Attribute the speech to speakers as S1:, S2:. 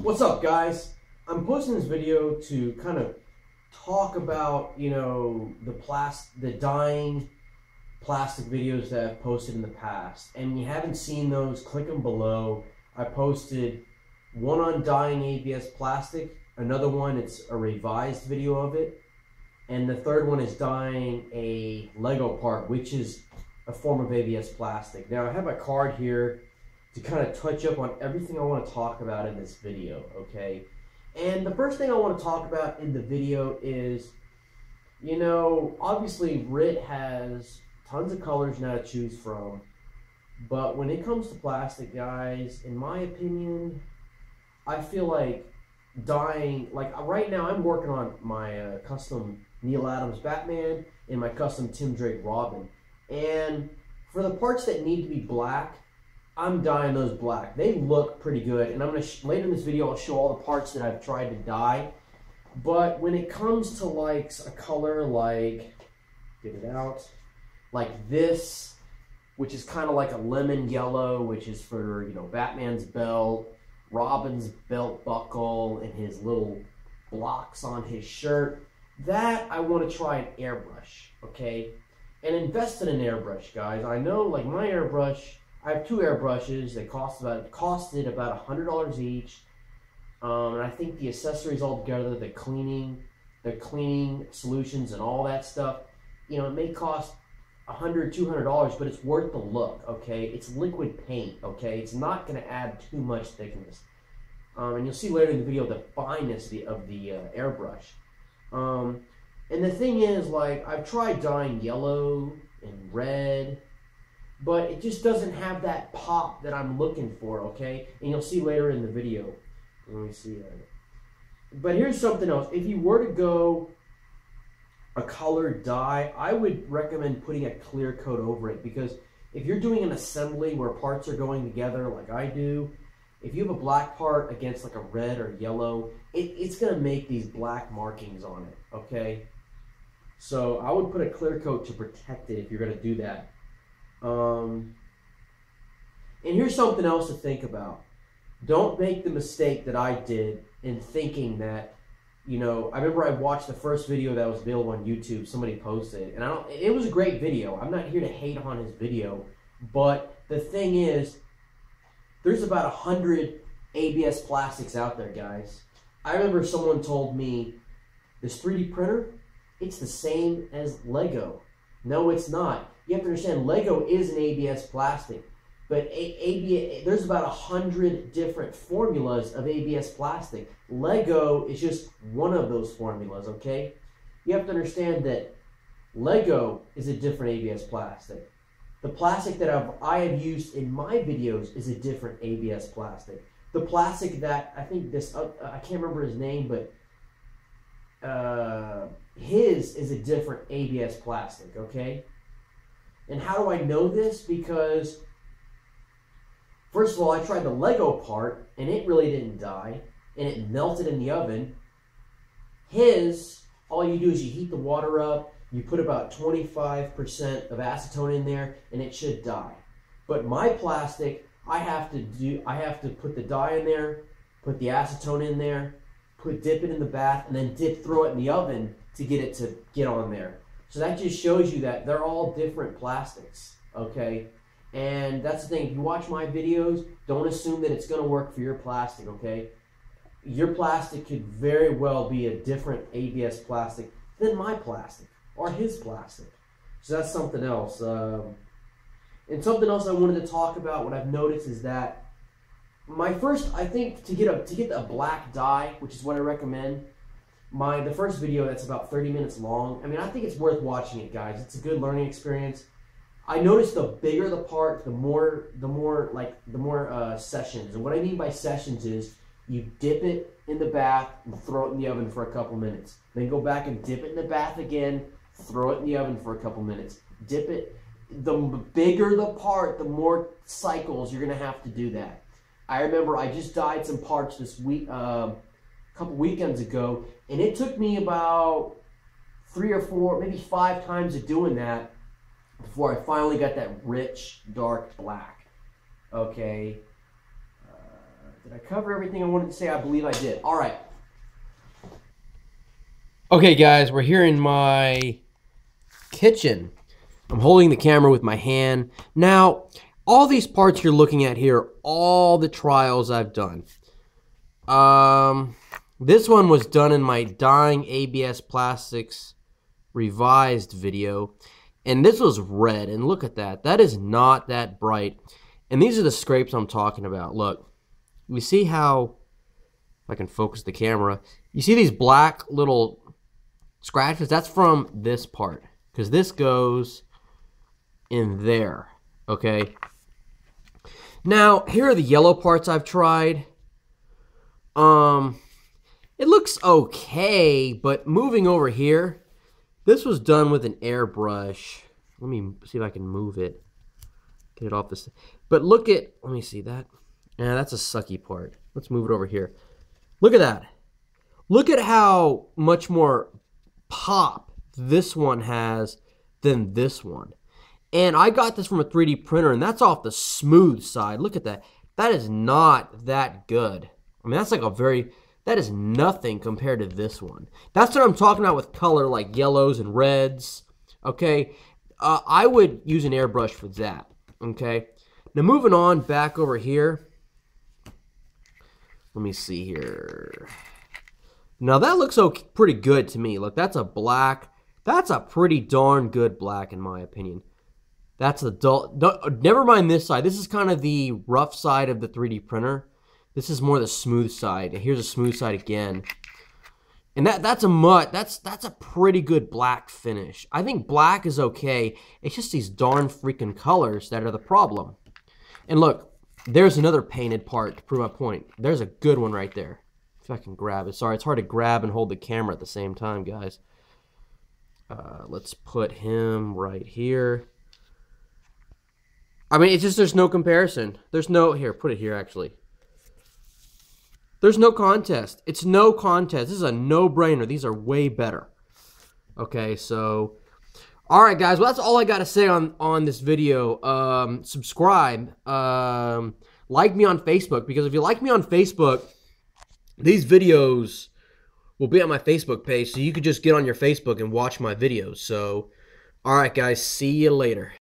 S1: What's up, guys? I'm posting this video to kind of talk about, the dyeing plastic videos that I've posted in the past. And if you haven't seen those, click them below. I posted one on dyeing ABS plastic, another one, it's a revised video of it, and the third one is dyeing a Lego part, which is a form of ABS plastic. Now I have a card here to kind of touch up on everything I want to talk about in this video, okay? And the first thing I want to talk about in the video is, obviously RIT has tons of colors now to choose from, but when it comes to plastic, guys, in my opinion, I feel like dyeing, like right now I'm working on my custom Neil Adams Batman and my custom Tim Drake Robin. And for the parts that need to be black, I'm dyeing those black. They look pretty good, and I'm going to, later in this video, I'll show all the parts that I've tried to dye. But when it comes to like a color like, get it out, like this, which is kind of like a lemon yellow, which is for, Batman's belt, Robin's belt buckle, and his little blocks on his shirt, that I want to try an airbrush, okay? And invest in an airbrush, guys. I know, like my airbrush, I have two airbrushes. They costed about $100 each, and I think the accessories all together, the cleaning solutions, and all that stuff, it may cost $100, $200, but it's worth the look. Okay, it's liquid paint. Okay, it's not going to add too much thickness, and you'll see later in the video the fineness of the airbrush. And the thing is, like, I've tried dyeing yellow and red, but it just doesn't have that pop that I'm looking for, okay? And you'll see later in the video. Let me see. But here's something else. If you were to go a colored dye, I would recommend putting a clear coat over it, because if you're doing an assembly where parts are going together like I do, if you have a black part against like a red or yellow, it's going to make these black markings on it, okay? So I would put a clear coat to protect it if you're going to do that. And here's something else to think about. Don't make the mistake that I did in thinking that, I remember I watched the first video that was available on YouTube, somebody posted, and it was a great video. I'm not here to hate on his video, but the thing is, there's about 100 ABS plastics out there, guys. I remember someone told me, this 3D printer, it's the same as Lego. No, it's not. You have to understand, Lego is an ABS plastic, but there's about 100 different formulas of ABS plastic. Lego is just one of those formulas, okay? You have to understand that Lego is a different ABS plastic. The plastic that I have used in my videos is a different ABS plastic. The plastic that, I think this, I can't remember his name, but his is a different ABS plastic, okay? And how do I know this? Because, first of all, I tried the Lego part, and it really didn't dye, and it melted in the oven. His, all you do is you heat the water up, you put about 25% of acetone in there, and it should dye. But my plastic, I have to put the dye in there, put the acetone in there, dip it in the bath, and then throw it in the oven to get it to get on there. So that just shows you that they're all different plastics, okay? And that's the thing. If you watch my videos, don't assume that it's going to work for your plastic, okay? Your plastic could very well be a different ABS plastic than my plastic or his plastic. So that's something else. And something else I wanted to talk about, what I've noticed is that I think to get a black dye, which is what I recommend, the first video that's about 30 minutes long, I think it's worth watching it, guys. It's a good learning experience. I noticed the bigger the part, the more sessions. And what I mean by sessions is you dip it in the bath and throw it in the oven for a couple minutes. Then go back and dip it in the bath again, throw it in the oven for a couple minutes. Dip it. The bigger the part, the more cycles you're going to have to do that. I remember I just dyed some parts this week, a couple weekends ago, and it took me about 3 or 4, maybe 5 times of doing that before I finally got that rich, dark black. Okay. Did I cover everything I wanted to say? I believe I did. All right. Okay, guys, we're here in my kitchen. I'm holding the camera with my hand. Now, all these parts you're looking at here are all the trials I've done. This one was done in my Dyeing ABS Plastics Revised video. And this was red, and look at that. That is not that bright. And these are the scrapes I'm talking about. Look, you see how, if I can focus the camera, you see these black little scratches? That's from this part, because this goes in there, okay? Now, here are the yellow parts I've tried. It looks okay, but moving over here, this was done with an airbrush. Let me see if I can move it. Get it off this. But look at, let me see that. Yeah, that's a sucky part. Let's move it over here. Look at that. Look at how much more pop this one has than this one. And I got this from a 3D printer, and that's off the smooth side. Look at that. That is not that good. I mean, that's like a very, that is nothing compared to this one. That's what I'm talking about with color, like yellows and reds, okay? I would use an airbrush for that, okay? Now, moving on back over here. Let me see here. Now, that looks okay, pretty good to me. Look, that's a black. That's a pretty darn good black, in my opinion. That's the dull. Never mind this side. This is kind of the rough side of the 3D printer. This is more the smooth side. And here's a smooth side again. And that's a pretty good black finish. I think black is okay. It's just these darn freaking colors that are the problem. And look, there's another painted part to prove my point. There's a good one right there. If I can grab it. Sorry, it's hard to grab and hold the camera at the same time, guys. Let's put him right here. I mean, it's just, there's no comparison. There's no, here, put it here, actually. There's no contest. It's no contest. This is a no-brainer. These are way better. Okay, so, all right, guys. Well, that's all I got to say on this video. Subscribe. Like me on Facebook, because if you like me on Facebook, these videos will be on my Facebook page, so you could just get on your Facebook and watch my videos. So, all right, guys. See you later.